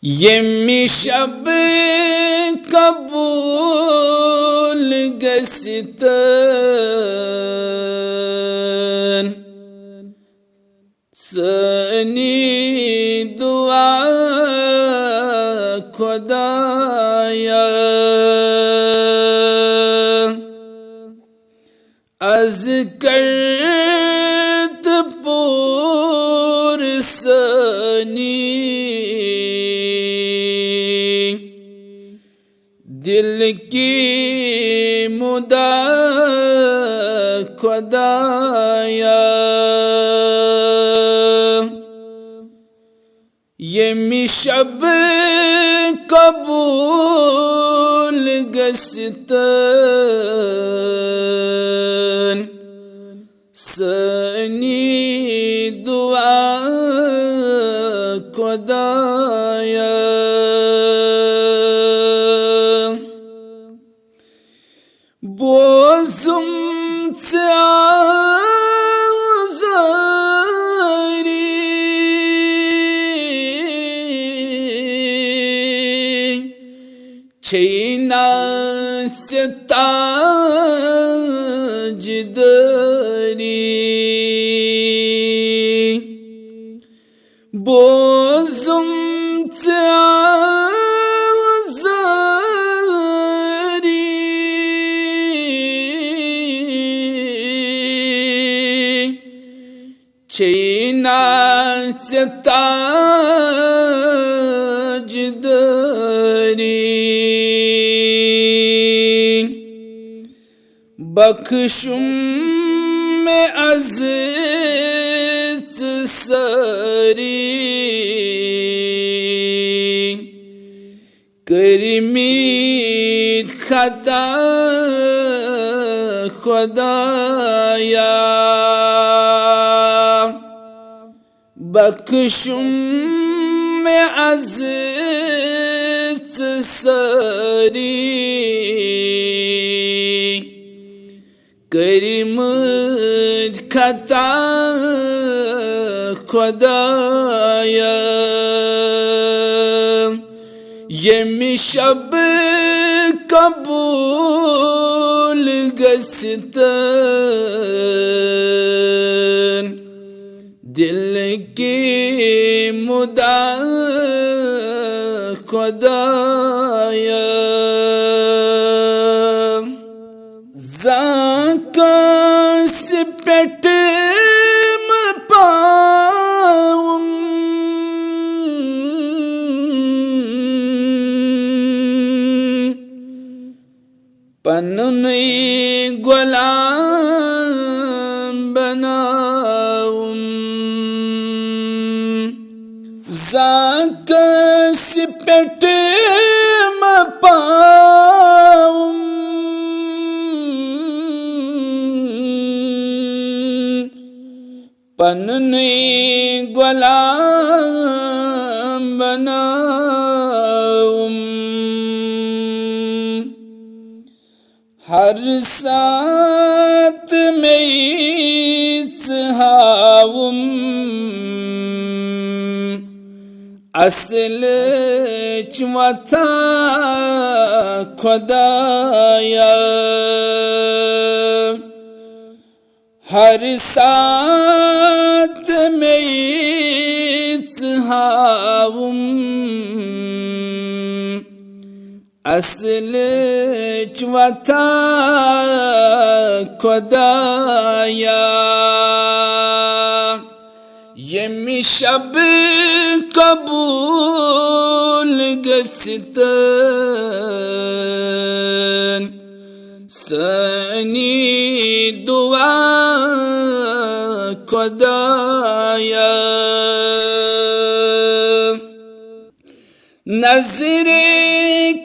ये मिशब कबूल गसितन सनी दुआ खुदाया अज करत पूर सनी दिल की मुदा खुदाया ये मिशब कबूल गसितन सनी दुआ खुदाया बोझुम छैना ताजदरी बोझुम छैना ताजदरी बख्शुम में अज़ीज़ सरी करमीत खता खुदाया बख्शुम में अज़ीज़ सरी करीमत खता खुदाया ये मिशब कबूल गसितन दिल की मुदा खुदाया जाकस पेट में पाऊं पन्नी गुलाम बनाऊं जाकस पेट में पाऊं पन्नी गुलाम बनाऊं हर साथ में इस्हाऊं असल चवथा खुदाया हर साथ में इस्हाऊं असल चवथा खुदाया ये मिशब कबूल गसितन सनी दुआ खुदाया नज़रे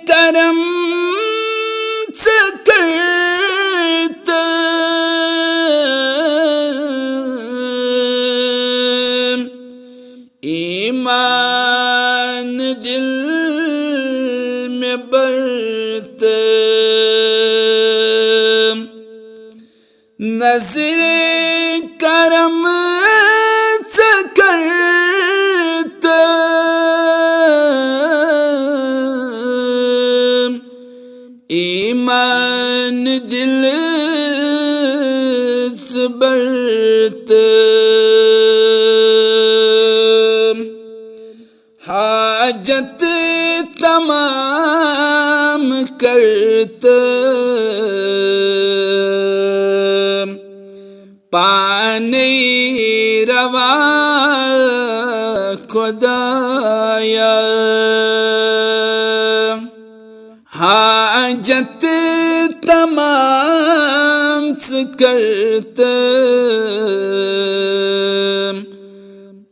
करम से करते ईमान दिल में बढ़ते नज़रे करम से करते हाजत तमाम करते पाने रवा खुदाया। हाजत तमाम करते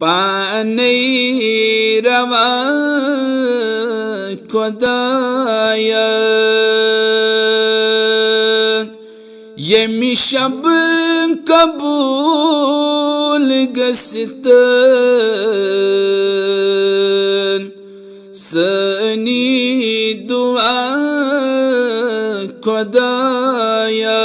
पाने रवा खुदाया। यमी शब कबूल गस्तन सनी दुआ खुदाया।